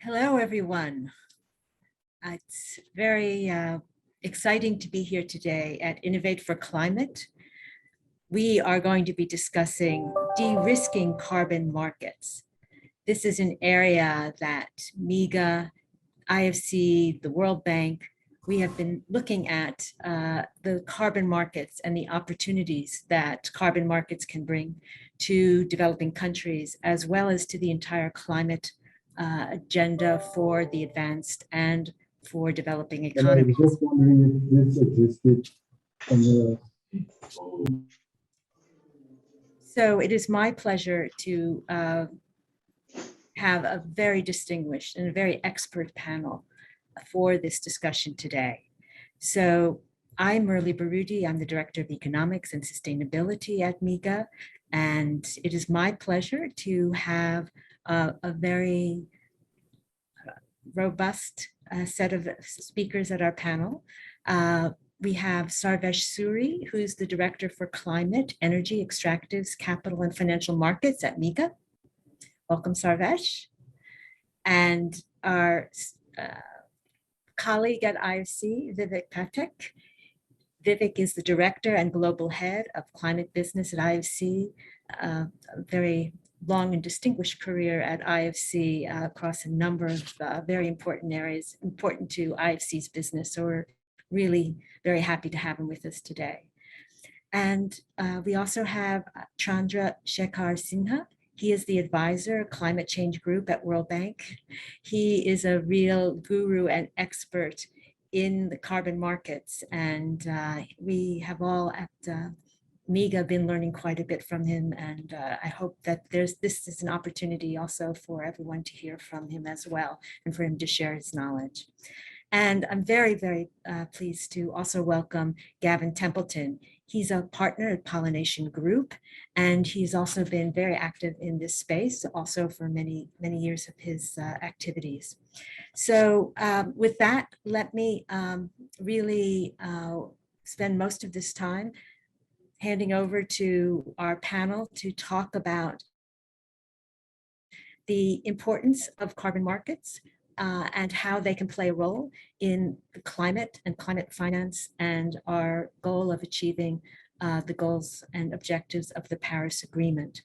Hello, everyone. It's very exciting to be here today at Innovate for Climate. We are going to be discussing de-risking carbon markets. This is an area that MEGA, IFC, the World Bank, we have been looking at the carbon markets and the opportunities that carbon markets can bring to developing countries, as well as to the entire climate agenda for the advanced and for developing economies. I was just wondering if this existed somewhere else. So it is my pleasure to have a very distinguished and a very expert panel for this discussion today. So I'm Murli Baroudi. I'm the Director of Economics and Sustainability at MEGA, and it is my pleasure to have a very robust set of speakers at our panel. We have Sarvesh Suri, who's the Director for Climate, Energy, Extractives, Capital, and Financial Markets at MEGA. Welcome, Sarvesh. And our colleague at I4C, Vivek Patek. Vivek is the Director and Global Head of Climate Business at I4C, a very long and distinguished career at I4C across a number of very important areas, important to I4C's business. So we're really very happy to have him with us today. And we also have Chandra Shekhar Sinha. He is the advisor, Climate Change Group at World Bank. He is a real guru and expert in the carbon markets. And we have all at MEGA been learning quite a bit from him. And I hope that this is an opportunity also for everyone to hear from him as well, and for him to share his knowledge. And I'm very, very pleased to also welcome Gavin Templeton. He's a partner at Pollination Group, and he's also been very active in this space, also for many, many years of his activities. So with that, let me really spend most of this time handing over to our panel to talk about the importance of carbon markets and how they can play a role in the climate and climate finance and our goal of achieving the goals and objectives of the Paris Agreement.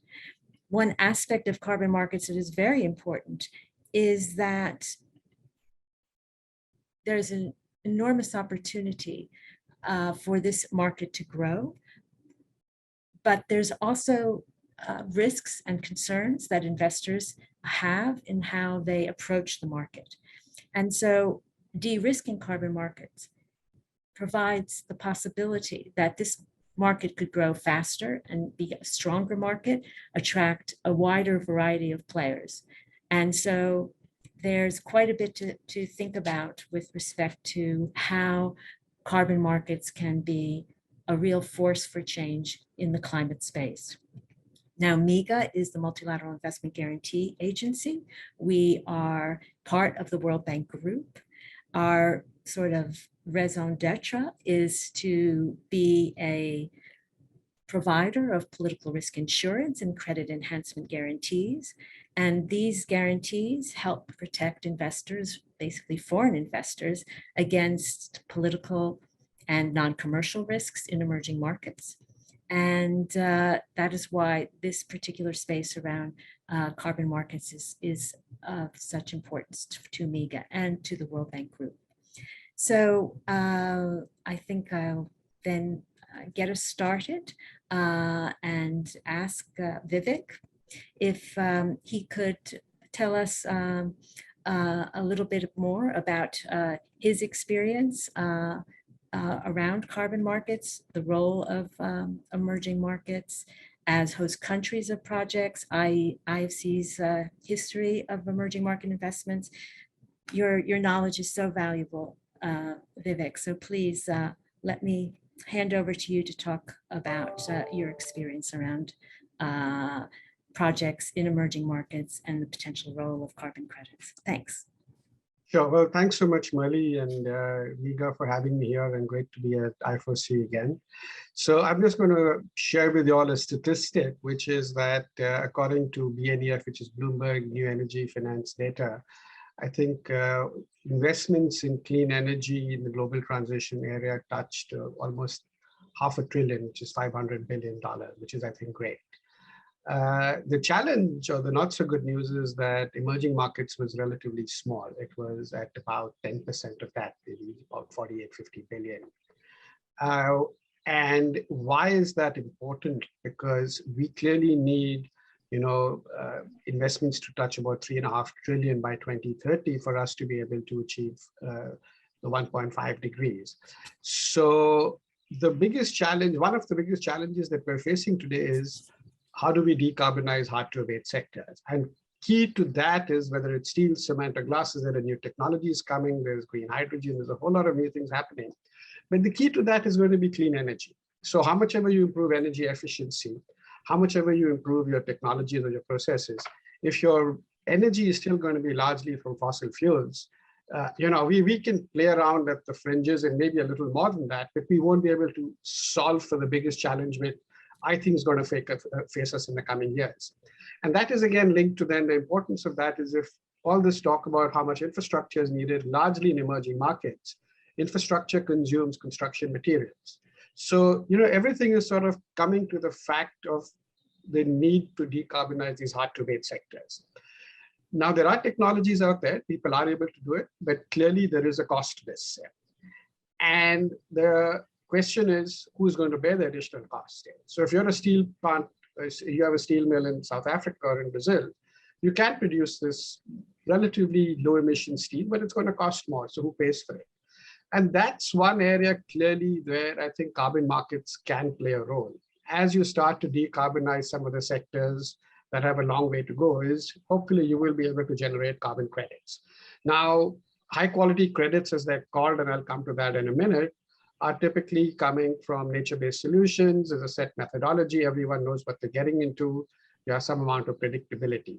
One aspect of carbon markets that is very important is that there's an enormous opportunity for this market to grow, but there's also risks and concerns that investors have in how they approach the market. And so de-risking carbon markets provides the possibility that this market could grow faster and be a stronger market, attract a wider variety of players. And so there's quite a bit to think about with respect to how carbon markets can be a real force for change in the climate space. Now, MEGA is the Multilateral Investment Guarantee Agency. We are part of the World Bank Group. Our sort of raison d'etre is to be a provider of political risk insurance and credit enhancement guarantees. And these guarantees help protect investors, basically foreign investors, against political and non-commercial risks in emerging markets. And that is why this particular space around carbon markets is of such importance to MEGA and to the World Bank Group. So I think I'll then get us started and ask Vivek if he could tell us a little bit more about his experience around carbon markets, the role of emerging markets as host countries of projects, I4C's history of emerging market investments. Your knowledge is so valuable, Vivek, so please let me hand over to you to talk about your experience around projects in emerging markets and the potential role of carbon credits. Thanks. Sure. Well, thanks so much, Murli and MEGA, for having me here, and great to be at I4C again. So I'm just going to share with you all a statistic, which is that according to BNEF, which is Bloomberg New Energy Finance data, I think investments in clean energy in the global transition area touched almost $500 billion, which is $500 billion, which is, I think, great. The challenge or the not so good news is that emerging markets was relatively small. It was at about 10% of that, maybe about 48, 50 billion. And why is that important? Because we clearly need, investments to touch about 3.5 trillion by 2030 for us to be able to achieve the 1.5 degrees. So the biggest challenge, one of the biggest challenges that we're facing today is how do we decarbonize hard to abate sectors? And key to that is whether it's steel, cement, or glass, there are new technologies coming, there's green hydrogen, there's a whole lot of new things happening. But the key to that is going to be clean energy. So how much ever you improve energy efficiency, how much ever you improve your technologies or your processes, if your energy is still going to be largely from fossil fuels, we can play around at the fringes and maybe a little more than that, but we won't be able to solve for the biggest challenge which I think is going to face us in the coming years. And that is again linked to then the importance of that is if all this talk about how much infrastructure is needed, largely in emerging markets, infrastructure consumes construction materials. So, everything is sort of coming to the fact of the need to decarbonize these hard to abate sectors. Now, there are technologies out there, people are able to do it, but clearly there is a cost to this. And the question is, who's going to bear the additional cost? So if you're a steel plant, you have a steel mill in South Africa or in Brazil, you can produce this relatively low emission steel, but it's going to cost more. So who pays for it? And that's one area clearly where I think carbon markets can play a role. As you start to decarbonize some of the sectors that have a long way to go, is hopefully you will be able to generate carbon credits. Now, high quality credits, as they're called, and I'll come to that in a minute, are typically coming from nature-based solutions. There's a set methodology. Everyone knows what they're getting into. There's some amount of predictability.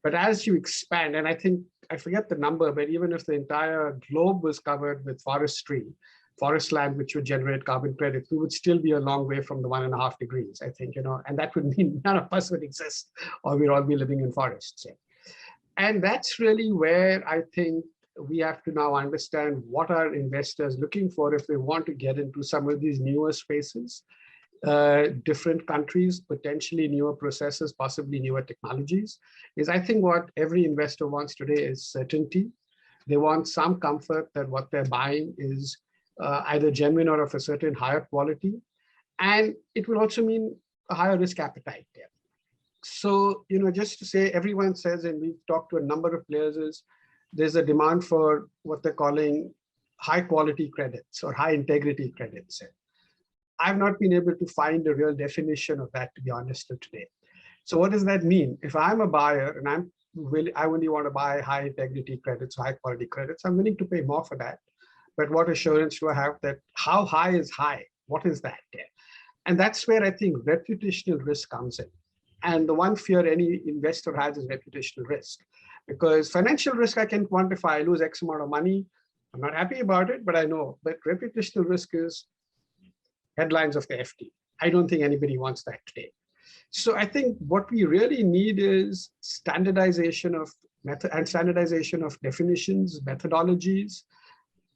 But as you expand, and I think, I forget the number, but even if the entire globe was covered with forest land, which would generate carbon credits, we would still be a long way from the 1.5 degrees, I think, and that would mean none of us would exist or we'd all be living in forests. And that's really where I think we have to now understand what are investors looking for if they want to get into some of these newer spaces, different countries, potentially newer processes, possibly newer technologies, is I think what every investor wants today is certainty. They want some comfort that what they're buying is either genuine or of a certain higher quality. And it will also mean a higher risk appetite there. So, just to say, everyone says, and we've talked to a number of players, is there's a demand for what they're calling high quality credits or high integrity credits. I've not been able to find a real definition of that, to be honest, today. So what does that mean? If I'm a buyer and I only want to buy high integrity credits, high quality credits, I'm willing to pay more for that. But what assurance do I have that how high is high? What is that? And that's where I think reputational risk comes in. And the one fear any investor has is reputational risk. Because financial risk I can quantify, I lose X amount of money. I'm not happy about it, but I know. But reputational risk is headlines of the FT. I don't think anybody wants that today. So I think what we really need is standardization of definitions, methodologies,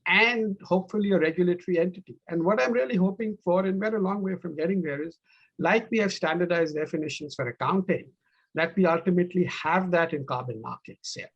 and hopefully a regulatory entity. And what I'm really hoping for, and we're a long way from getting there, is like we have standardized definitions for accounting, that we ultimately have that in carbon markets here.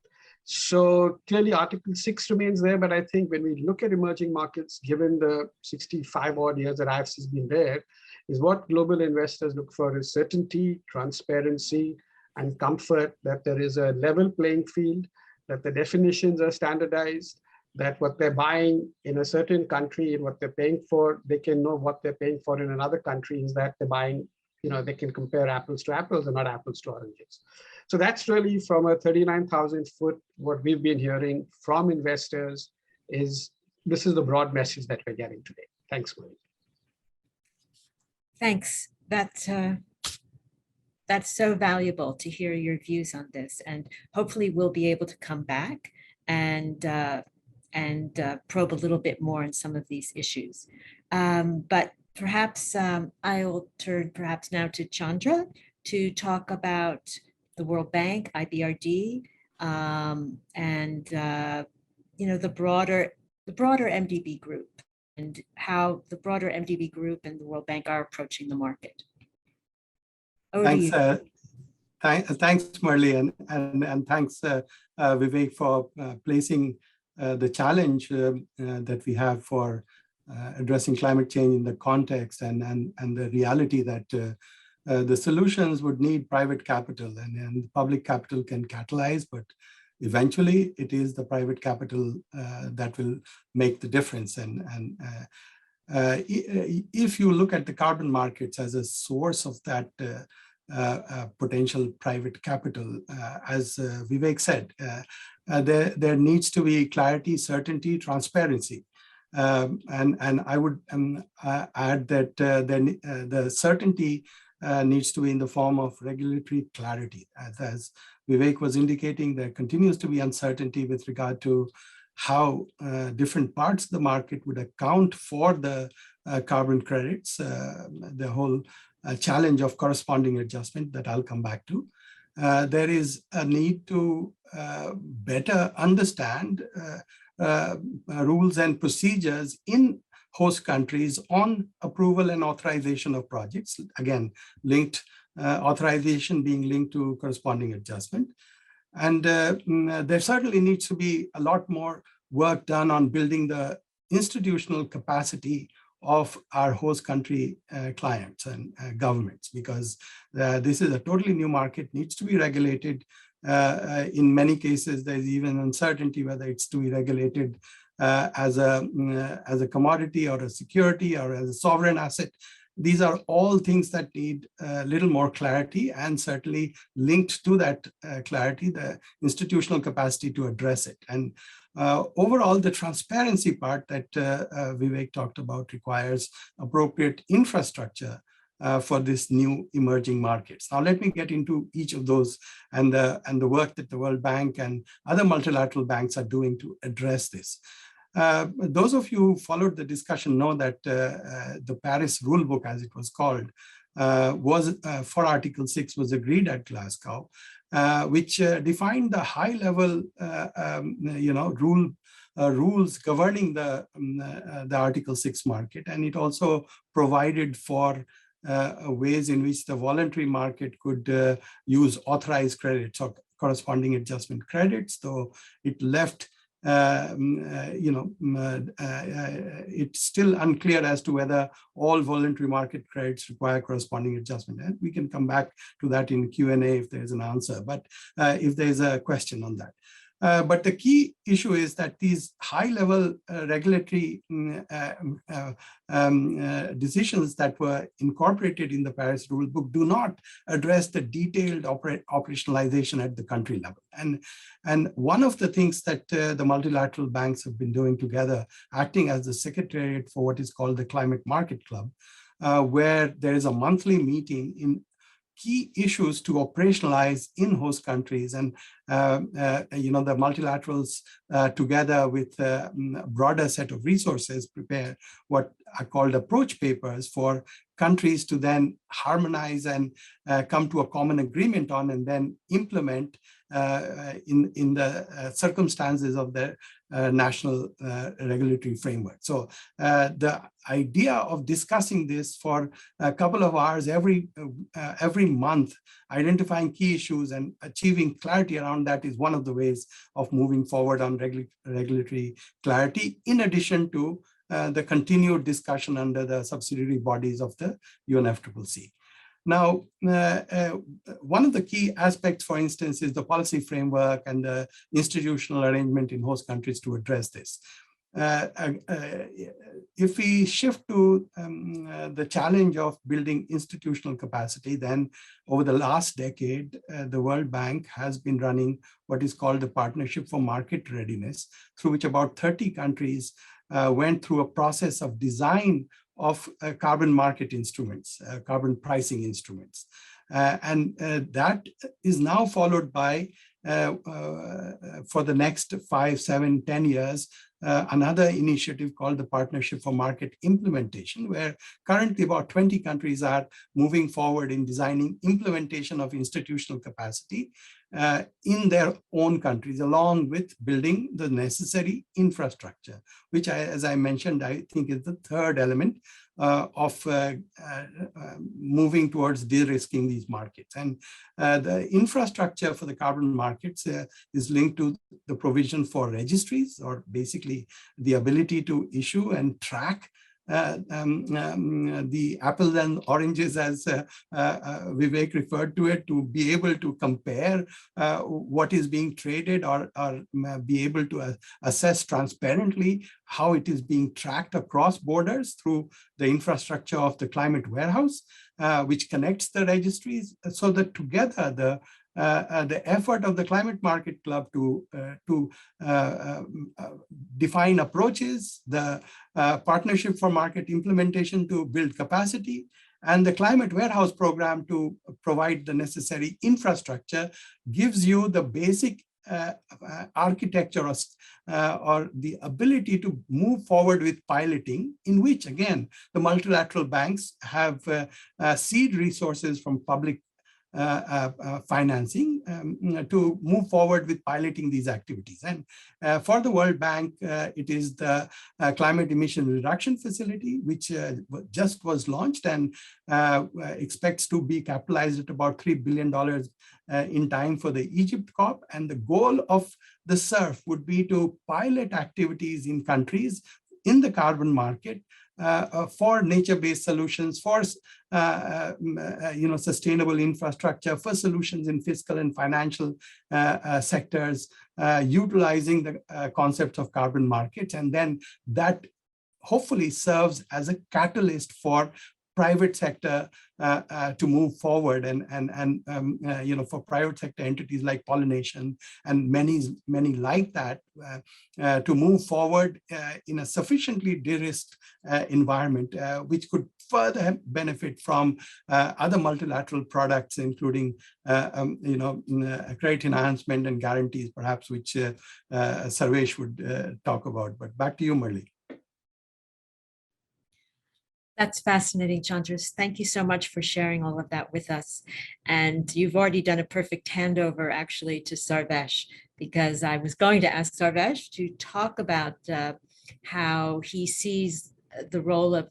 So clearly Article 6 remains there, but I think when we look at emerging markets, given the 65 odd years that I4C has been there, is what global investors look for is certainty, transparency, and comfort that there is a level playing field, that the definitions are standardized, that what they're buying in a certain country and what they're paying for, they can know what they're paying for in another country, is that they're buying, they can compare apples to apples and not apples to oranges. So that's really from a 39,000 foot, what we've been hearing from investors is, this is the broad message that we're getting today. Thanks, Marie. Thanks. That's so valuable to hear your views on this, and hopefully we'll be able to come back and probe a little bit more on some of these issues. But perhaps I'll turn now to Chandra to talk about the World Bank, IBRD, and the broader MDB group and how the broader MDB group and the World Bank are approaching the market. Over to Thanks, you. thanks, Marley, and thanks, Vivek, for placing the challenge that we have for addressing climate change in the context and the reality that the solutions would need private capital, and public capital can catalyze, but eventually it is the private capital that will make the difference. And if you look at the carbon markets as a source of that potential private capital, as Vivek said, there needs to be clarity, certainty, transparency. And I would add that the certainty needs to be in the form of regulatory clarity. As Vivek was indicating, there continues to be uncertainty with regard to how different parts of the market would account for the carbon credits, the whole challenge of corresponding adjustment that I'll come back to. There is a need to better understand rules and procedures in host countries on approval and authorization of projects. Again, linked authorization being linked to corresponding adjustment. And there certainly needs to be a lot more work done on building the institutional capacity of our host country clients and governments, because this is a totally new market, needs to be regulated. In many cases, there's even uncertainty whether it's to be regulated as a commodity or a security or as a sovereign asset. These are all things that need a little more clarity, and certainly linked to that clarity, the institutional capacity to address it. And overall, the transparency part that Vivek talked about requires appropriate infrastructure for this new emerging markets. Now, let me get into each of those and the work that the World Bank and other multilateral banks are doing to address this. Those of you who followed the discussion know that the Paris Rulebook, as it was called, for Article 6 was agreed at Glasgow, which defined the high-level, rules governing the Article 6 market, and it also provided for ways in which the voluntary market could use authorized credits or corresponding adjustment credits, though it left it's still unclear as to whether all voluntary market credits require corresponding adjustment. And we can come back to that in Q&A if there's an answer, but if there's a question on that. But the key issue is that these high-level regulatory decisions that were incorporated in the Paris Rulebook do not address the detailed operationalization at the country level. And one of the things that the multilateral banks have been doing together, acting as the secretariat for what is called the Climate Market Club, where there is a monthly meeting in key issues to operationalize in host countries, and the multilaterals together with a broader set of resources prepare what are called approach papers for countries to then harmonize and come to a common agreement on, and then implement in the circumstances of their national regulatory framework. So the idea of discussing this for a couple of hours every month, identifying key issues and achieving clarity around that is one of the ways of moving forward on regulatory clarity, in addition to the continued discussion under the subsidiary bodies of the UNFCCC. Now, one of the key aspects, for instance, is the policy framework and the institutional arrangement in host countries to address this. If we shift to the challenge of building institutional capacity, then over the last decade, the World Bank has been running what is called the Partnership for Market Readiness, through which about 30 countries went through a process of design of carbon market instruments, carbon pricing instruments. And that is now followed by, for the next 5, 7, 10 years, another initiative called the Partnership for Market Implementation, where currently about 20 countries are moving forward in designing implementation of institutional capacity. in their own countries, along with building the necessary infrastructure, which, as I mentioned, I think is the third element of moving towards de-risking these markets. And the infrastructure for the carbon markets is linked to the provision for registries, or basically the ability to issue and track the apples and oranges, as Vivek referred to it, to be able to compare what is being traded, or be able to assess transparently how it is being tracked across borders through the infrastructure of the climate warehouse, which connects the registries, so that together the effort of the Climate Market Club to define approaches, the Partnership for Market Implementation to build capacity, and the Climate Warehouse Program to provide the necessary infrastructure, gives you the basic architecture or the ability to move forward with piloting, in which, again, the multilateral banks have seed resources from public financing to move forward with piloting these activities. And for the World Bank, it is the Climate Emission Reduction Facility, which just was launched and expects to be capitalized at about $3 billion in time for the Egypt COP. And the goal of the SURF would be to pilot activities in countries in the carbon market for nature-based solutions, for sustainable infrastructure, for solutions in fiscal and financial sectors, utilizing the concepts of carbon markets, and then that hopefully serves as a catalyst for private sector to move forward, and for private sector entities like Pollination and many like that to move forward in a sufficiently de-risked environment, which could further benefit from other multilateral products, including credit enhancement and guarantees, perhaps, which Sarvesh would talk about. But back to you, Murli. That's fascinating, Chandras. Thank you so much for sharing all of that with us. And you've already done a perfect handover, actually, to Sarvesh, because I was going to ask Sarvesh to talk about how he sees the role of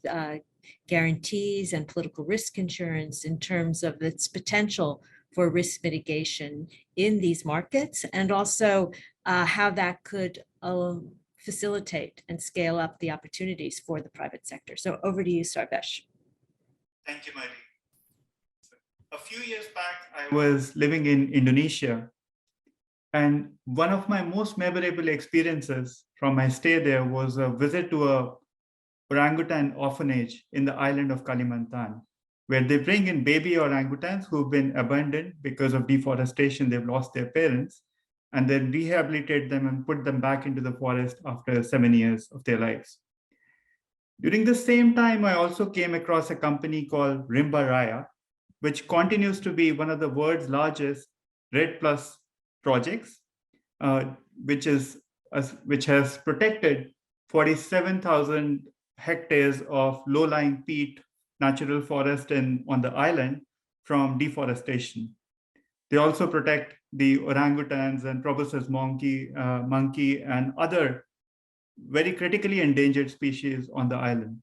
guarantees and political risk insurance in terms of its potential for risk mitigation in these markets, and also how that could facilitate and scale up the opportunities for the private sector. So over to you, Sarvesh. Thank you, Murli. A few years back, I was living in Indonesia, and one of my most memorable experiences from my stay there was a visit to a orangutan orphanage in the island of Kalimantan, where they bring in baby orangutans who've been abandoned because of deforestation. They've lost their parents, and then rehabilitate them and put them back into the forest after 7 years of their lives. During the same time, I also came across a company called Rimba Raya, which continues to be one of the world's largest REDD+ projects, which has protected 47,000 hectares of low-lying peat natural forest on the island from deforestation. They also protect the orangutans and proboscis monkey and other very critically endangered species on the island.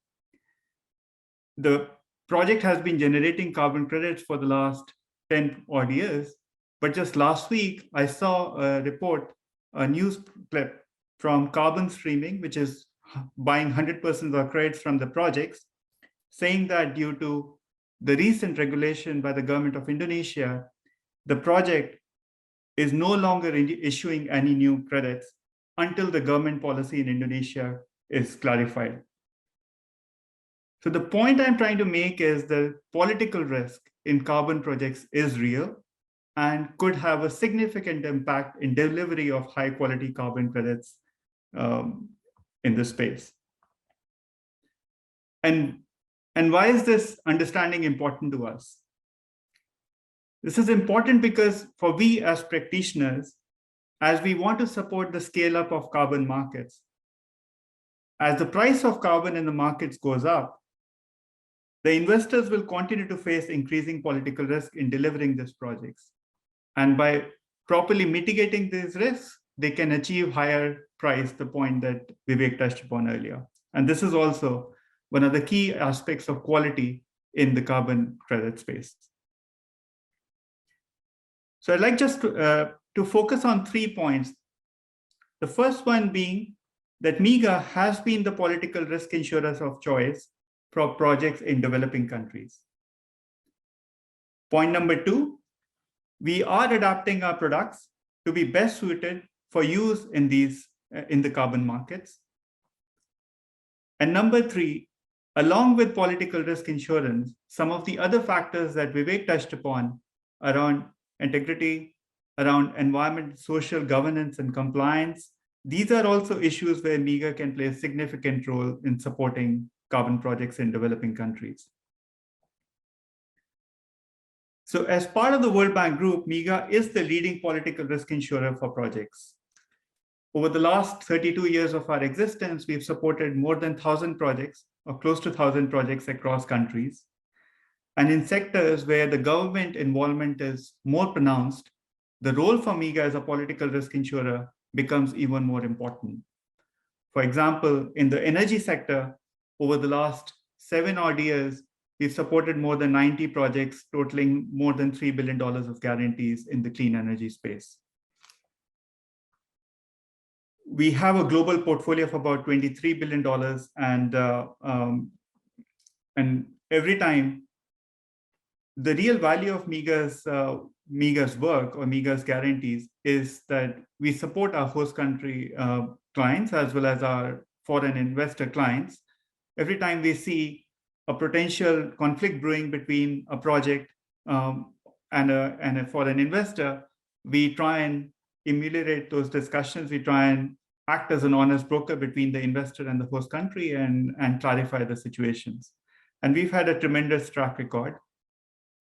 The project has been generating carbon credits for the last 10 odd years, but just last week I saw a report, a news clip from Carbon Streaming, which is buying 100% of the credits from the projects, saying that due to the recent regulation by the government of Indonesia, the project is no longer issuing any new credits until the government policy in Indonesia is clarified. So the point I'm trying to make is the political risk in carbon projects is real and could have a significant impact in delivery of high quality carbon credits in this space. And why is this understanding important to us? This is important because for we as practitioners, as we want to support the scale up of carbon markets, as the price of carbon in the markets goes up, the investors will continue to face increasing political risk in delivering these projects. And by properly mitigating these risks, they can achieve higher price, the point that Vivek touched upon earlier. And this is also one of the key aspects of quality in the carbon credit space. So I'd like just to focus on 3 points. The first one being that MIGA has been the political risk insurers of choice for projects in developing countries. Point number 2, we are adapting our products to be best suited for use in the carbon markets. And number 3, along with political risk insurance, some of the other factors that Vivek touched upon around integrity, around environment, social governance and compliance, these are also issues where MIGA can play a significant role in supporting carbon projects in developing countries. So as part of the World Bank Group, MIGA is the leading political risk insurer for projects. Over the last 32 years of our existence, we've supported more than 1,000 projects or close to 1,000 projects across countries. And in sectors where the government involvement is more pronounced, the role for MIGA as a political risk insurer becomes even more important. For example, in the energy sector, over the last 7 odd years, we've supported more than 90 projects totaling more than $3 billion of guarantees in the clean energy space. We have a global portfolio of about $23 billion, and every time the real value of MIGA's work or MIGA's guarantees is that we support our host country clients as well as our foreign investor clients. Every time we see a potential conflict brewing between a project and a foreign investor, we try and ameliorate those discussions. We try and act as an honest broker between the investor and the host country and clarify the situations. And we've had a tremendous track record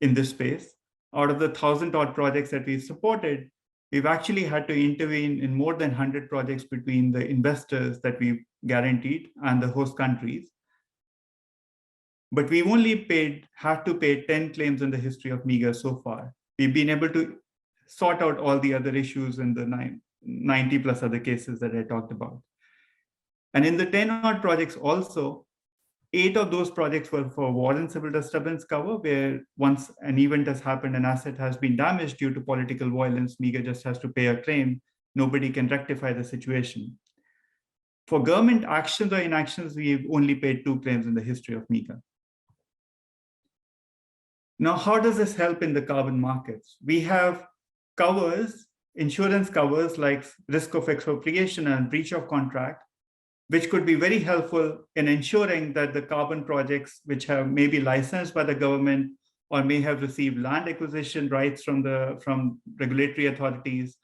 in this space. Out of the 1,000 odd projects that we've supported, we've actually had to intervene in more than 100 projects between the investors that we've guaranteed and the host countries. But we've only had to pay 10 claims in the history of MIGA so far. We've been able to sort out all the other issues in the 90 plus other cases that I talked about. And in the 10 odd projects also, 8 of those projects were for war and civil disturbance cover, where once an event has happened, an asset has been damaged due to political violence, MIGA just has to pay a claim. Nobody can rectify the situation. For government actions or inactions, we've only paid 2 claims in the history of MIGA. Now, how does this help in the carbon markets? We have covers, insurance covers like risk of expropriation and breach of contract, which could be very helpful in ensuring that the carbon projects, which have maybe licensed by the government or may have received land acquisition rights from regulatory authorities,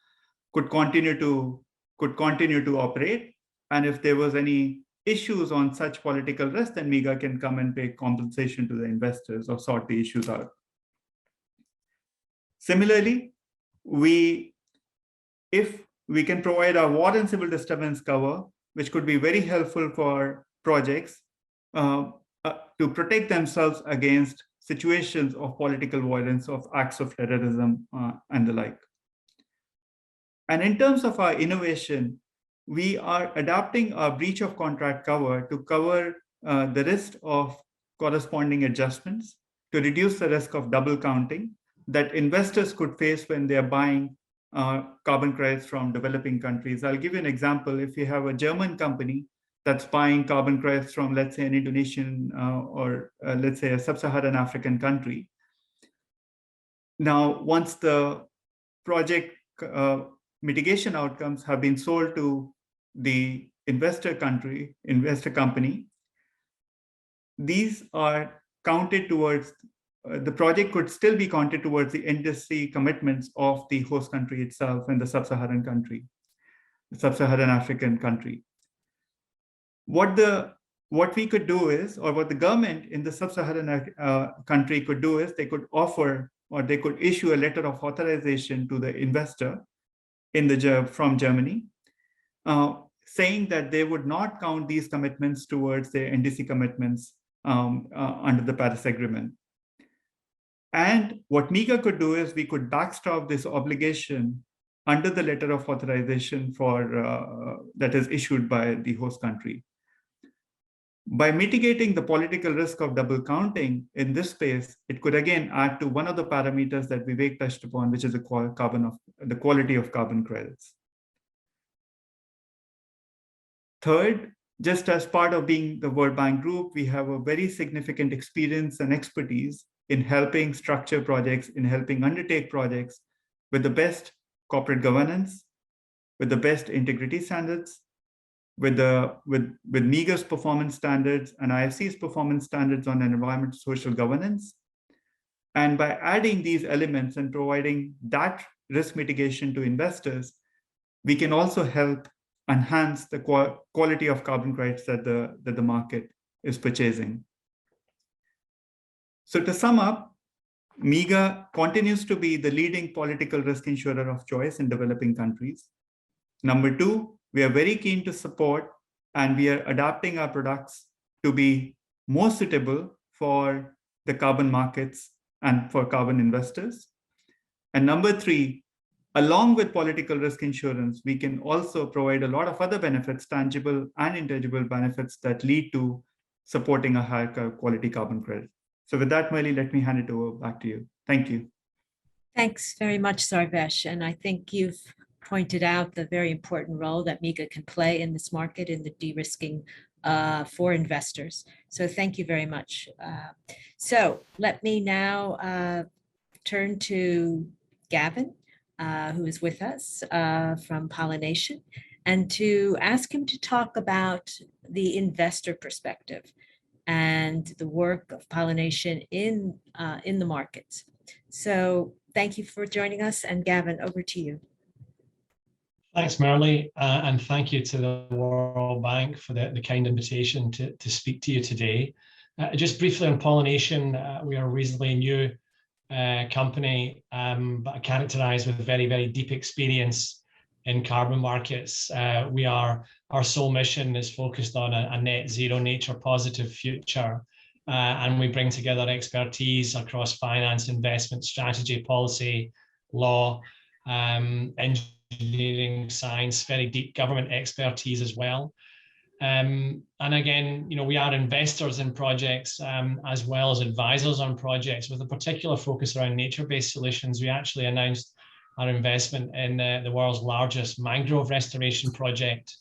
could continue to operate. And if there was any issues on such political risk, then MIGA can come and pay compensation to the investors or sort the issues out. Similarly, if we can provide a war and civil disturbance cover, which could be very helpful for projects to protect themselves against situations of political violence, of acts of terrorism, and the like. And in terms of our innovation, we are adapting our breach of contract cover to cover the risk of corresponding adjustments to reduce the risk of double counting that investors could face when they are buying carbon credits from developing countries. I'll give you an example. If you have a German company that's buying carbon credits from, let's say, an Indonesian or let's say a sub-Saharan African country. Now, once the project mitigation outcomes have been sold to the investor company, these are counted towards, the project could still be counted towards the industry commitments of the host country itself and the sub-Saharan country, the sub-Saharan African country. What we could do is, or what the government in the sub-Saharan country could do is, they could offer or they could issue a letter of authorization to the investor from Germany, saying that they would not count these commitments towards their NDC commitments under the Paris Agreement. And what MIGA could do is we could backstop this obligation under the letter of authorization that is issued by the host country. By mitigating the political risk of double counting in this space, it could again add to one of the parameters that Vivek touched upon, which is the quality of carbon credits. Third, just as part of being the World Bank Group, we have a very significant experience and expertise in helping structure projects, in helping undertake projects with the best corporate governance, with the best integrity standards, with MEGA's performance standards and I4C's performance standards on environmental social governance. And by adding these elements and providing that risk mitigation to investors, we can also help enhance the quality of carbon credits that the market is purchasing. So to sum up, MEGA continues to be the leading political risk insurer of choice in developing countries. Number two, we are very keen to support, and we are adapting our products to be more suitable for the carbon markets and for carbon investors. And number three, along with political risk insurance, we can also provide a lot of other benefits, tangible and intangible benefits that lead to supporting a higher quality carbon credit. So with that, Murli, let me hand it over back to you. Thank you. Thanks very much, Sarvesh. And I think you've pointed out the very important role that MEGA can play in this market in the de-risking for investors. So thank you very much. So let me now turn to Gavin, who is with us from Pollination, and to ask him to talk about the investor perspective and the work of Pollination in the markets. So thank you for joining us, and Gavin, over to you. Thanks, Murli, and thank you to the World Bank for the kind invitation to speak to you today. Just briefly on Pollination, we are a reasonably new company, but characterized with very, very deep experience in carbon markets. Our sole mission is focused on a net zero nature positive future, and we bring together expertise across finance, investment, strategy, policy, law, engineering, science, very deep government expertise as well. And again, we are investors in projects as well as advisors on projects with a particular focus around nature-based solutions. We actually announced our investment in the world's largest mangrove restoration project,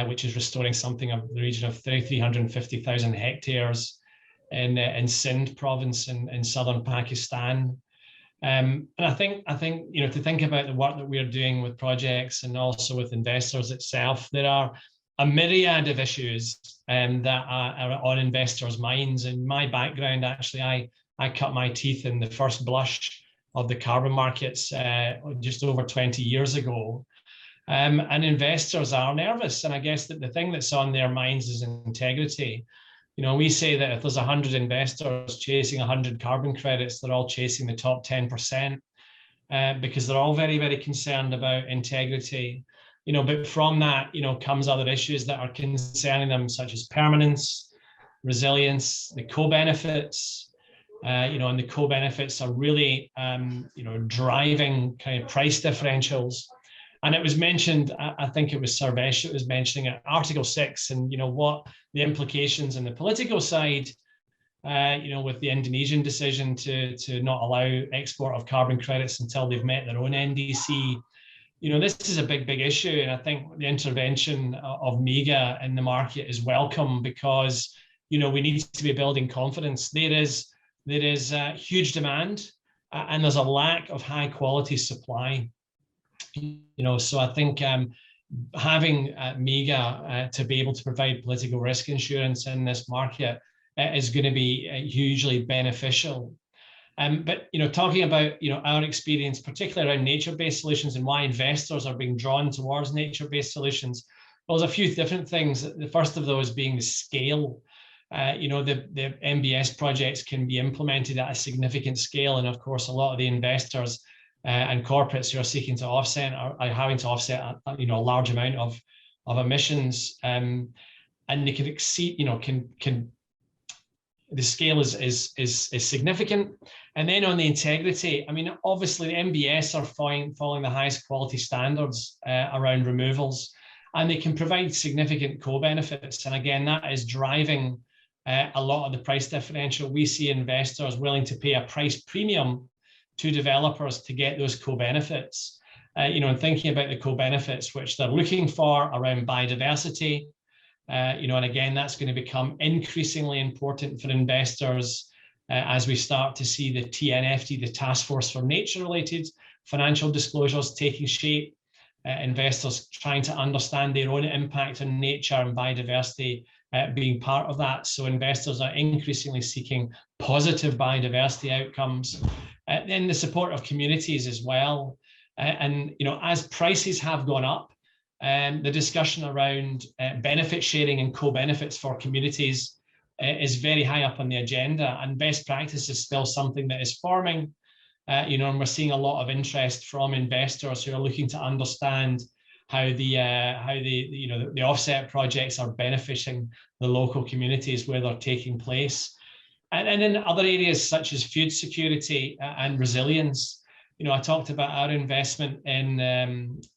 which is restoring something of the region of 350,000 hectares in Sindh province in southern Pakistan. And I think to think about the work that we're doing with projects and also with investors itself, there are a myriad of issues that are on investors' minds. In my background, actually, I cut my teeth in the first blush of the carbon markets just over 20 years ago. And investors are nervous. And I guess that the thing that's on their minds is integrity. We say that if there's 100 investors chasing 100 carbon credits, they're all chasing the top 10%, because they're all very, very concerned about integrity. But from that, comes other issues that are concerning them, such as permanence, resilience, the co-benefits, and the co-benefits are really, driving kind of price differentials. And it was mentioned, I think it was Sarvesh that was mentioning it, Article 6, and what the implications on the political side, with the Indonesian decision to not allow export of carbon credits until they've met their own NDC. This is a big, big issue. And I think the intervention of MEGA in the market is welcome, because, we need to be building confidence. There is huge demand, and there's a lack of high quality supply. So I think having MEGA to be able to provide political risk insurance in this market is going to be hugely beneficial. But talking about our experience, particularly around nature-based solutions and why investors are being drawn towards nature-based solutions, well, there's a few different things. The first of those being the scale. The MBS projects can be implemented at a significant scale, and of course, a lot of the investors and corporates who are seeking to offset are having to offset a large amount of emissions, and they can exceed, the scale is significant. And then on the integrity, I mean, obviously the MBS are following the highest quality standards around removals, and they can provide significant co-benefits. And again, that is driving a lot of the price differential. We see investors willing to pay a price premium to developers to get those co-benefits. And thinking about the co-benefits which they're looking for around biodiversity, and again, that's going to become increasingly important for investors as we start to see the TNFD, the Task Force for Nature-related Financial Disclosures, taking shape. Investors trying to understand their own impact on nature and biodiversity being part of that. So investors are increasingly seeking positive biodiversity outcomes. Then the support of communities as well. And as prices have gone up, the discussion around benefit sharing and co-benefits for communities is very high up on the agenda, and best practice is still something that is forming. And we're seeing a lot of interest from investors who are looking to understand how the offset projects are benefiting the local communities where they're taking place. And in other areas such as food security and resilience, I talked about our investment in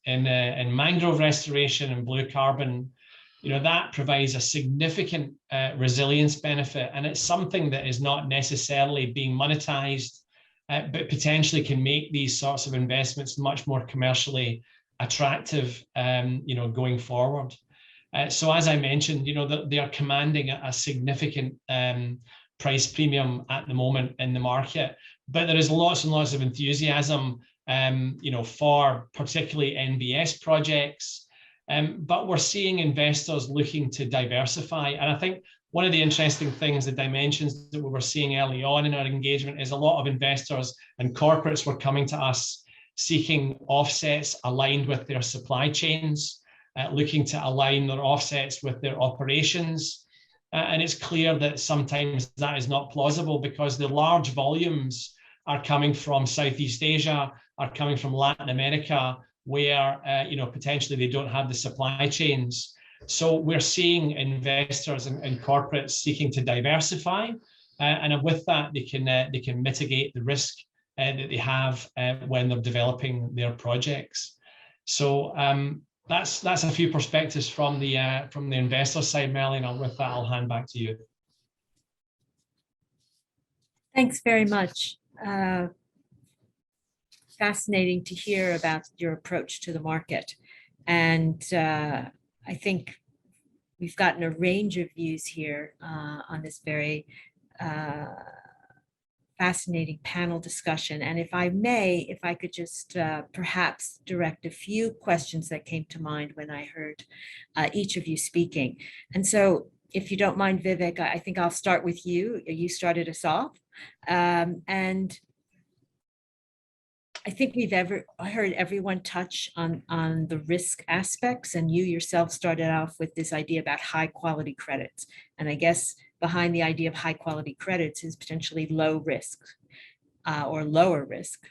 mangrove restoration and blue carbon. That provides a significant resilience benefit, and it's something that is not necessarily being monetized, but potentially can make these sorts of investments much more commercially attractive, going forward. So as I mentioned, they are commanding a significant price premium at the moment in the market, but there is lots and lots of enthusiasm, for particularly NBS projects. But we're seeing investors looking to diversify. And I think one of the interesting things, the dimensions that we were seeing early on in our engagement, is a lot of investors and corporates were coming to us seeking offsets aligned with their supply chains, looking to align their offsets with their operations. And it's clear that sometimes that is not plausible because the large volumes are coming from Southeast Asia, are coming from Latin America, where potentially they don't have the supply chains. So we're seeing investors and corporates seeking to diversify, and with that they can mitigate the risk that they have when they're developing their projects. So that's a few perspectives from the investor side, Melanie. And with that, I'll hand back to you. Thanks very much. Fascinating to hear about your approach to the market. And I think we've gotten a range of views here on this very fascinating panel discussion. And if I may, if I could just perhaps direct a few questions that came to mind when I heard each of you speaking. And so if you don't mind, Vivek, I think I'll start with you. You started us off. And I think I heard everyone touch on the risk aspects, and you yourself started off with this idea about high quality credits. And I guess behind the idea of high quality credits is potentially low risk or lower risk.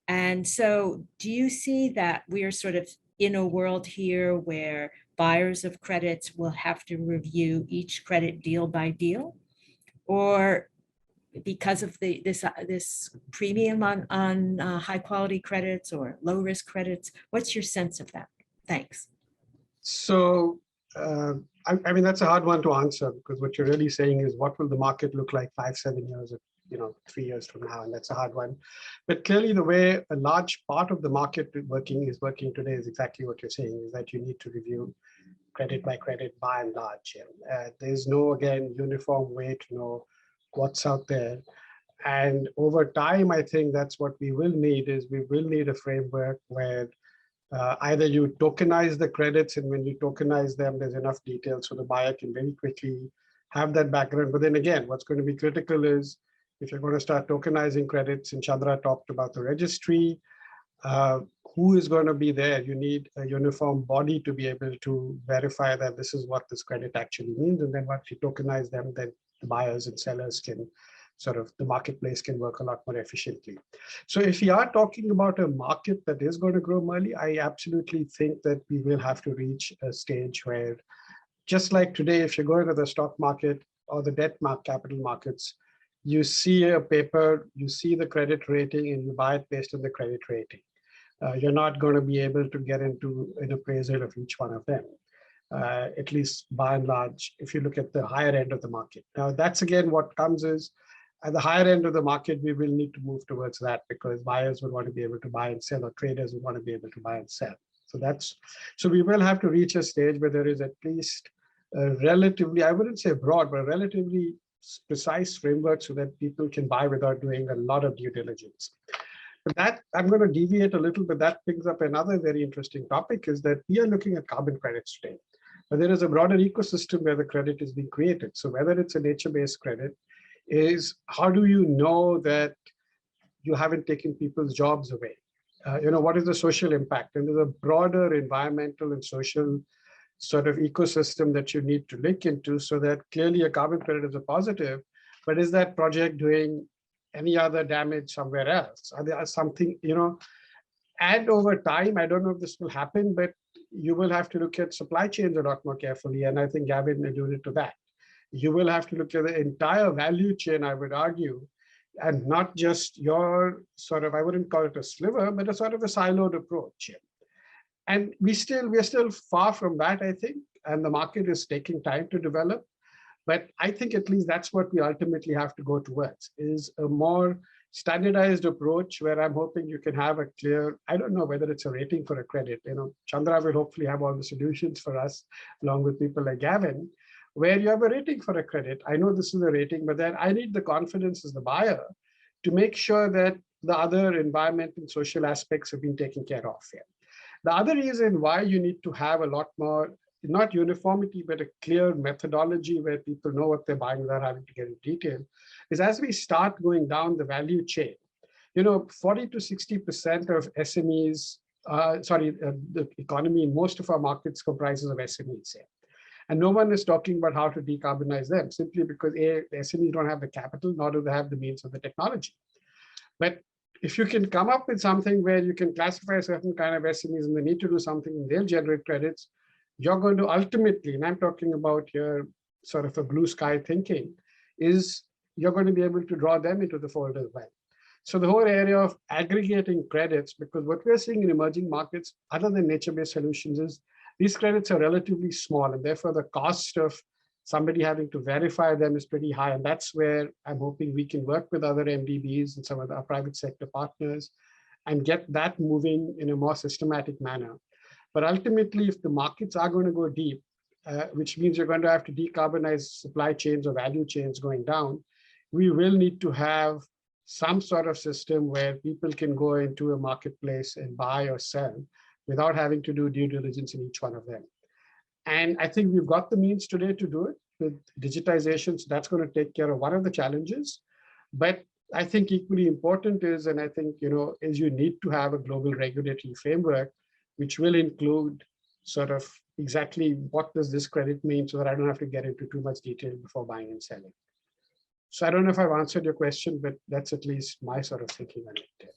And so do you see that we are sort of in a world here where buyers of credits will have to review each credit deal by deal? Or because of this premium on high quality credits or low risk credits? What's your sense of that? Thanks. So, I mean, that's a hard one to answer, because what you're really saying is what will the market look like 5-7 years, 3 years from now, and that's a hard one. But clearly the way a large part of the market is working today is exactly what you're saying, is that you need to review credit by credit by and large. There's no, again, uniform way to know what's out there. And over time, I think that's what we will need, is we will need a framework where either you tokenize the credits, and when you tokenize them, there's enough detail so the buyer can very quickly have that background. But then again, what's going to be critical is if you're going to start tokenizing credits, and Chandra talked about the registry, who is going to be there? You need a uniform body to be able to verify that this is what this credit actually means. And then once you tokenize them, then the buyers and sellers can the marketplace can work a lot more efficiently. So if we are talking about a market that is going to grow, Merle, I absolutely think that we will have to reach a stage where, just like today, if you're going to the stock market, or the debt capital markets, you see a paper, you see the credit rating, and you buy it based on the credit rating. You're not going to be able to get into an appraisal of each one of them, at least by and large, if you look at the higher end of the market. Now, that's again what comes is, at the higher end of the market, we will need to move towards that because buyers will want to be able to buy and sell, or traders will want to be able to buy and sell. So we will have to reach a stage where there is at least a relatively, I wouldn't say broad, but a relatively precise framework so that people can buy without doing a lot of due diligence. But that, I'm going to deviate a little, but that brings up another very interesting topic, is that we are looking at carbon credits today. But there is a broader ecosystem where the credit is being created. So whether it's a nature-based credit, is how do you know that you haven't taken people's jobs away? What is the social impact? And there's a broader environmental and social sort of ecosystem that you need to link into, so that clearly a carbon credit is a positive, but is that project doing any other damage somewhere else? Are there something, and over time, I don't know if this will happen, but you will have to look at supply chains a lot more carefully. And I think Gavin alluded to that. You will have to look at the entire value chain, I would argue, and not just your sort of, I wouldn't call it a sliver, but a sort of a siloed approach. And we are still far from that, I think, and the market is taking time to develop. But I think at least that's what we ultimately have to go towards, is a more standardized approach where I'm hoping you can have a clear, I don't know whether it's a rating for a credit. Chandra will hopefully have all the solutions for us, along with people like Gavin, where you have a rating for a credit. I know this is a rating, but then I need the confidence as the buyer to make sure that the other environment and social aspects have been taken care of here. The other reason why you need to have a lot more, not uniformity, but a clear methodology where people know what they're buying without having to get in detail, is as we start going down the value chain, 40 to 60% of SMEs, the economy in most of our markets comprises of SMEs here. And no one is talking about how to decarbonize them, simply because the SMEs don't have the capital, nor do they have the means of the technology. But if you can come up with something where you can classify a certain kind of SMEs and they need to do something and they'll generate credits, you're going to ultimately, and I'm talking about here sort of a blue sky thinking, is you're going to be able to draw them into the fold as well. So the whole area of aggregating credits, because what we're seeing in emerging markets, other than nature-based solutions, is these credits are relatively small, and therefore the cost of somebody having to verify them is pretty high. And that's where I'm hoping we can work with other MDBs and some of our private sector partners and get that moving in a more systematic manner. But ultimately, if the markets are going to go deep, which means you're going to have to decarbonize supply chains or value chains going down, we will need to have some sort of system where people can go into a marketplace and buy or sell without having to do due diligence in each one of them. And I think we've got the means today to do it with digitization. So that's going to take care of one of the challenges. But I think equally important is, and I think, is you need to have a global regulatory framework, which will include sort of exactly what does this credit mean, so that I don't have to get into too much detail before buying and selling. So I don't know if I've answered your question, but that's at least my sort of thinking on it.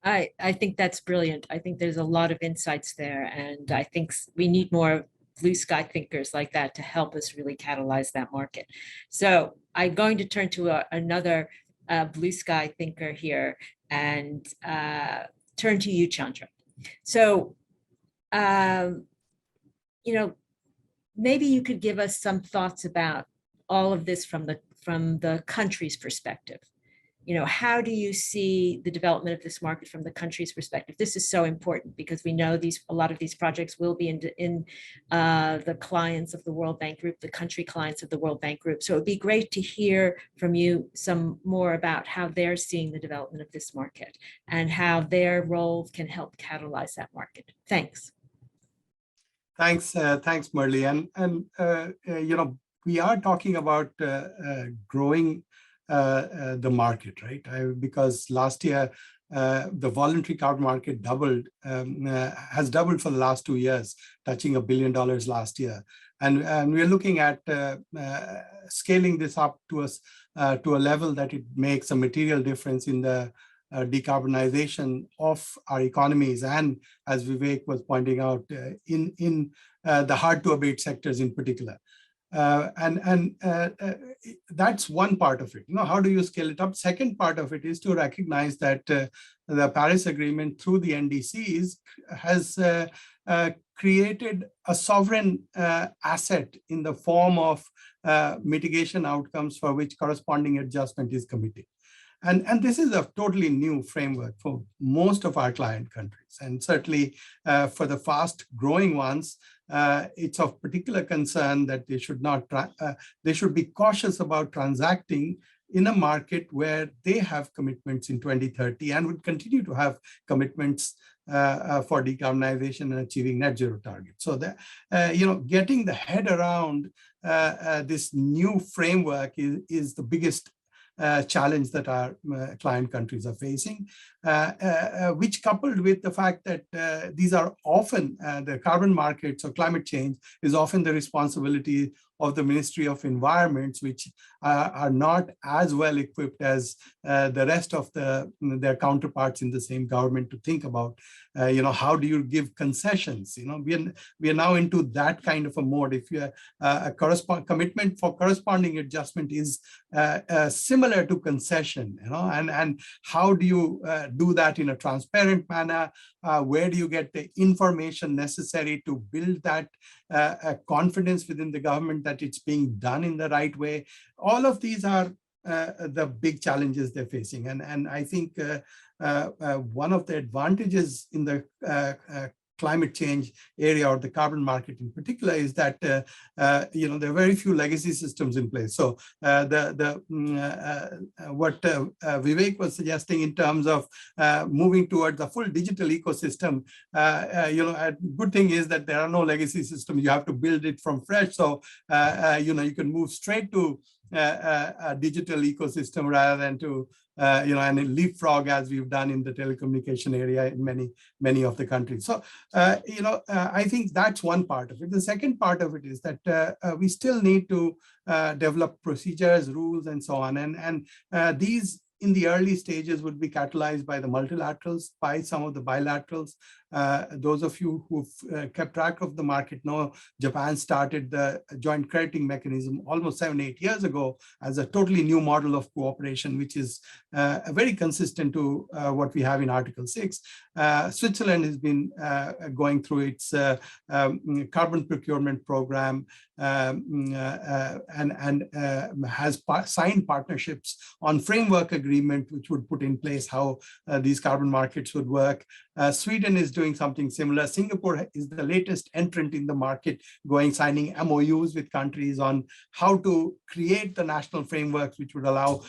I think that's brilliant. I think there's a lot of insights there, and I think we need more blue sky thinkers like that to help us really catalyze that market. So I'm going to turn to another blue sky thinker here and turn to you, Chandra. So, maybe you could give us some thoughts about all of this from the country's perspective. How do you see the development of this market from the country's perspective? This is so important because we know a lot of these projects will be in the clients of the World Bank Group, the country clients of the World Bank Group. So it'd be great to hear from you some more about how they're seeing the development of this market and how their role can help catalyze that market. Thanks. Thanks, Murli. And we are talking about growing the market, right? Because last year, the voluntary carbon market has doubled for the last 2 years, touching $1 billion last year. And we're looking at scaling this up to a level that it makes a material difference in the decarbonization of our economies. And as Vivek was pointing out, in the hard to abate sectors in particular. That's one part of it. How do you scale it up? Second part of it is to recognize that the Paris Agreement through the NDCs has created a sovereign asset in the form of mitigation outcomes for which corresponding adjustment is committed. And this is a totally new framework for most of our client countries. And certainly for the fast growing ones, it's of particular concern that they should not, they should be cautious about transacting in a market where they have commitments in 2030 and would continue to have commitments for decarbonization and achieving net zero targets. So that, getting the head around this new framework is the biggest challenge that our client countries are facing, which coupled with the fact that these are often, the carbon markets or climate change is often the responsibility of the Ministry of Environments, which are not as well equipped as the rest of their counterparts in the same government to think about, how do you give concessions? We are now into that kind of a mode. If you a commitment for corresponding adjustment is similar to concession, and how do you do that in a transparent manner? Where do you get the information necessary to build that confidence within the government that it's being done in the right way? All of these are the big challenges they're facing. And I think one of the advantages in the climate change area or the carbon market in particular is that there are very few legacy systems in place. So what Vivek was suggesting in terms of moving towards a full digital ecosystem, a good thing is that there are no legacy systems. You have to build it from fresh. So you can move straight to a digital ecosystem rather than to and leapfrog as we've done in the telecommunication area in many of the countries. So, I think that's one part of it. The second part of it is that we still need to develop procedures, rules, and so on. And these in the early stages would be catalyzed by the multilaterals, by some of the bilaterals. Those of you who've kept track of the market know Japan started the joint crediting mechanism almost 7-8 years ago as a totally new model of cooperation, which is very consistent to what we have in Article 6. Switzerland has been going through its carbon procurement program and has signed partnerships on framework agreement, which would put in place how these carbon markets would work. Sweden is doing something similar. Singapore is the latest entrant in the market, signing MOUs with countries on how to create the national frameworks which would allow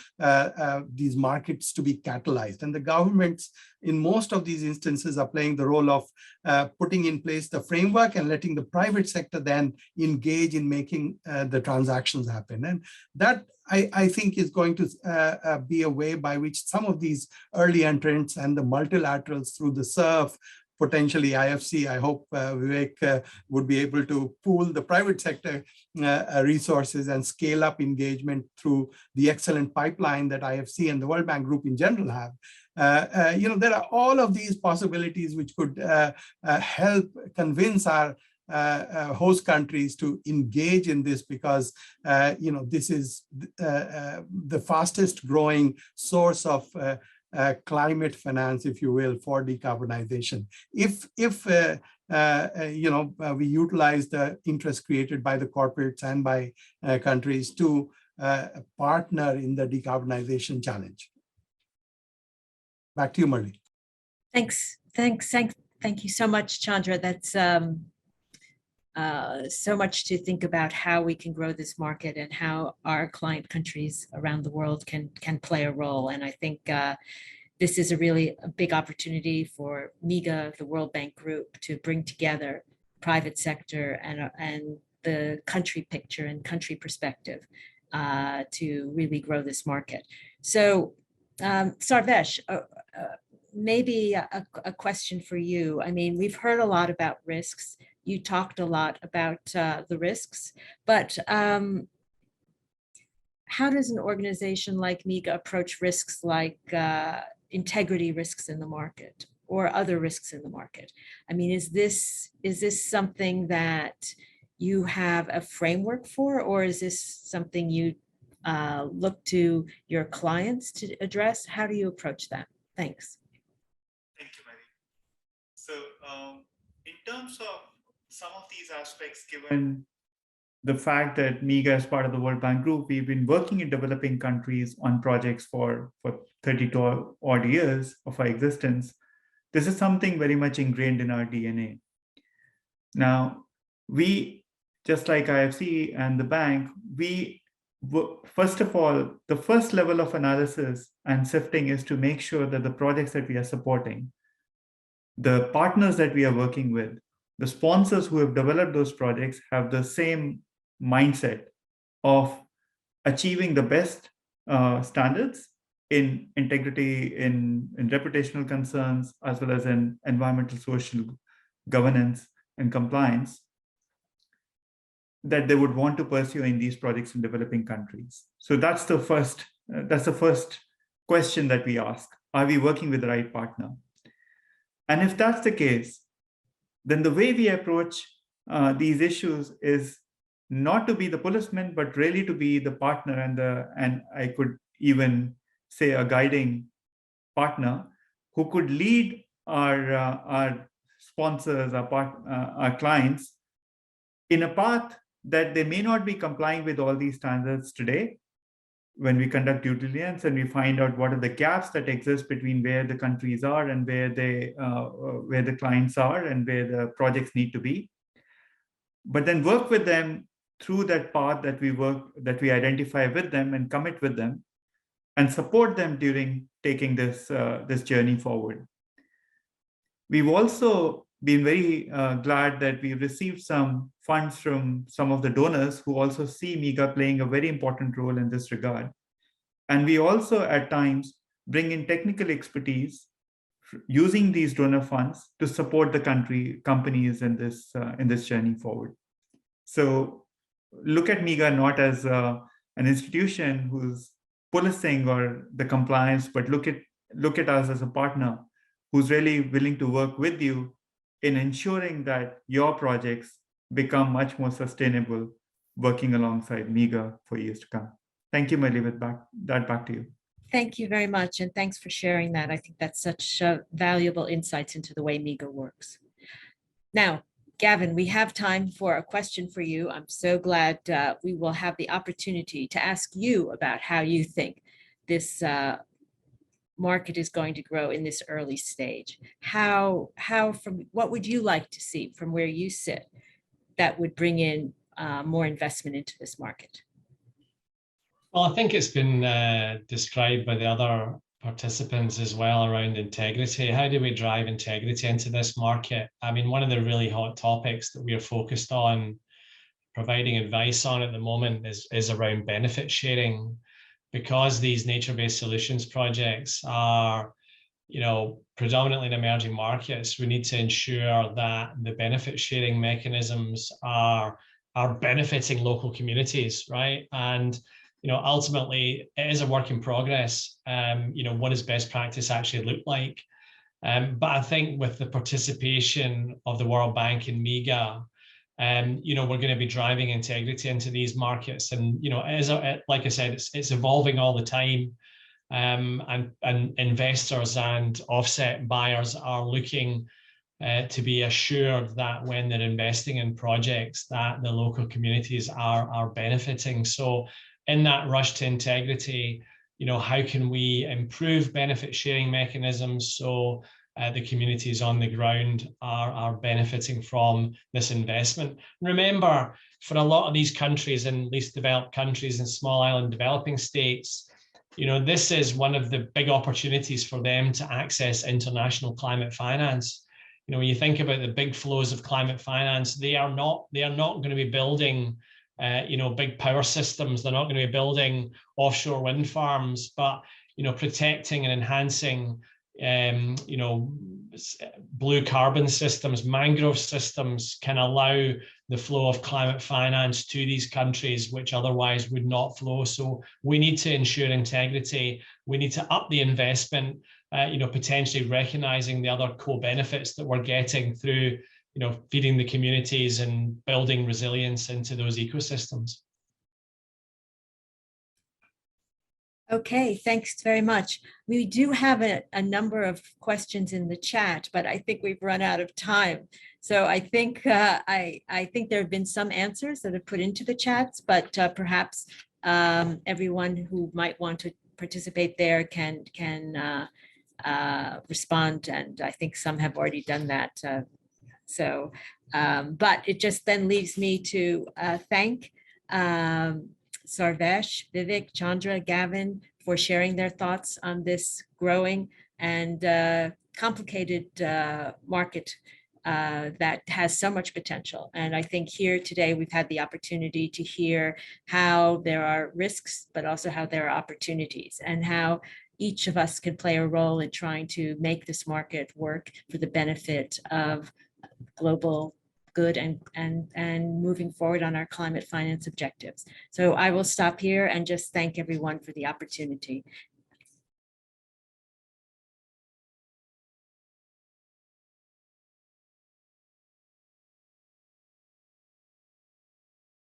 these markets to be catalyzed. And the governments in most of these instances are playing the role of putting in place the framework and letting the private sector then engage in making the transactions happen. And that I think is going to be a way by which some of these early entrants and the multilaterals through the SURF, potentially I4C, I hope Vivek would be able to pool the private sector resources and scale up engagement through the excellent pipeline that I4C and the World Bank Group in general have. There are all of these possibilities which could help convince our host countries to engage in this, because this is the fastest growing source of climate finance, if you will, for decarbonization. If we utilize the interest created by the corporates and by countries to partner in the decarbonization challenge. Back to you, Murli. Thank you so much, Chandra. That's so much to think about how we can grow this market and how our client countries around the world can play a role. And I think this is a big opportunity for MIGA, the World Bank Group, to bring together private sector and the country picture and country perspective to really grow this market. So Sarvesh, maybe a question for you. I mean, we've heard a lot about risks. You talked a lot about the risks, but how does an organization like MIGA approach risks like integrity risks in the market or other risks in the market? I mean, is this something that you have a framework for, or is this something you look to your clients to address? How do you approach that? Thanks. Thank you, Mary. So in terms of some of these aspects, given the fact that MIGA is part of the World Bank Group, we've been working in developing countries on projects for 32 odd years of our existence. This is something very much ingrained in our DNA. Now, we, just like I4C and the bank, first of all, the first level of analysis and sifting is to make sure that the projects that we are supporting, the partners that we are working with, the sponsors who have developed those projects have the same mindset of achieving the best standards in integrity, in reputational concerns, as well as in environmental, social governance and compliance that they would want to pursue in these projects in developing countries. So that's the first question that we ask. Are we working with the right partner? And if that's the case, then the way we approach these issues is not to be the policeman, but really to be the partner and I could even say a guiding partner who could lead our sponsors, our clients in a path that they may not be complying with all these standards today. When we conduct due diligence and we find out what are the gaps that exist between where the countries are and where the clients are and where the projects need to be, but then work with them through that path that we identify with them and commit with them and support them during taking this journey forward. We've also been very glad that we received some funds from some of the donors who also see MIGA playing a very important role in this regard. And we also at times bring in technical expertise using these donor funds to support the companies in this journey forward. So look at MIGA not as an institution who's policing or the compliance, but look at us as a partner who's really willing to work with you in ensuring that your projects become much more sustainable, working alongside MIGA for years to come. Thank you, Millie. With that back to you. Thank you very much, and thanks for sharing that. I think that's such valuable insights into the way MIGA works. Now, Gavin, we have time for a question for you. I'm so glad we will have the opportunity to ask you about how you think this market is going to grow in this early stage. What would you like to see from where you sit that would bring in more investment into this market? Well, I think it's been described by the other participants as well around integrity. How do we drive integrity into this market? I mean, one of the really hot topics that we are focused on providing advice on at the moment is around benefit sharing. Because these nature-based solutions projects are, predominantly in emerging markets, we need to ensure that the benefit sharing mechanisms are benefiting local communities, right? And ultimately, it is a work in progress. What does best practice actually look like? But I think with the participation of the World Bank in MIGA, we're going to be driving integrity into these markets, and like I said, it's evolving all the time, and investors and offset buyers are looking to be assured that when they're investing in projects, that the local communities are benefiting. So, in that rush to integrity, how can we improve benefit sharing mechanisms so the communities on the ground are benefiting from this investment? Remember, for a lot of these countries, and least developed countries and small island developing states, this is one of the big opportunities for them to access international climate finance. When you think about the big flows of climate finance, they are not going to be building big power systems. They're not going to be building offshore wind farms, but protecting and enhancing blue carbon systems, mangrove systems can allow the flow of climate finance to these countries, which otherwise would not flow. So we need to ensure integrity. We need to up the investment, potentially recognizing the other co-benefits that we're getting through feeding the communities and building resilience into those ecosystems. Okay, thanks very much. We do have a number of questions in the chat, but I think we've run out of time. So I think I think there have been some answers that have put into the chats, but perhaps everyone who might want to participate there can respond, and I think some have already done that. But it just then leaves me to thank Sarvesh, Vivek, Chandra, Gavin for sharing their thoughts on this growing and complicated market that has so much potential. And I think here today we've had the opportunity to hear how there are risks, but also how there are opportunities, and how each of us can play a role in trying to make this market work for the benefit of global good and moving forward on our climate finance objectives. So I will stop here and just thank everyone for the opportunity.